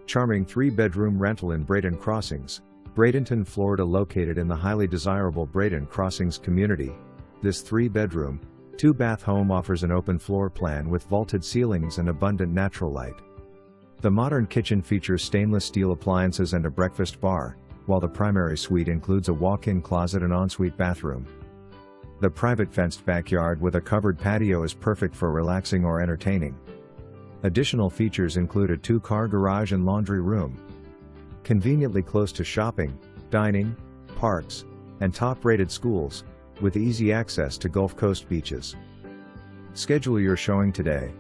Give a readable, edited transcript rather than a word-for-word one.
Charming 3-bedroom rental in Braden Crossings, Bradenton, Florida. Located in the highly desirable Braden Crossings community, this 3-bedroom, 2-bath home offers an open floor plan with vaulted ceilings and abundant natural light. The modern kitchen features stainless steel appliances and a breakfast bar, while the primary suite includes a walk-in closet and ensuite bathroom. The private fenced backyard with a covered patio is perfect for relaxing or entertaining. Additional features include a 2-car garage and laundry room. Conveniently close to shopping, dining, parks, and top-rated schools, with easy access to Gulf Coast beaches. Schedule your showing today.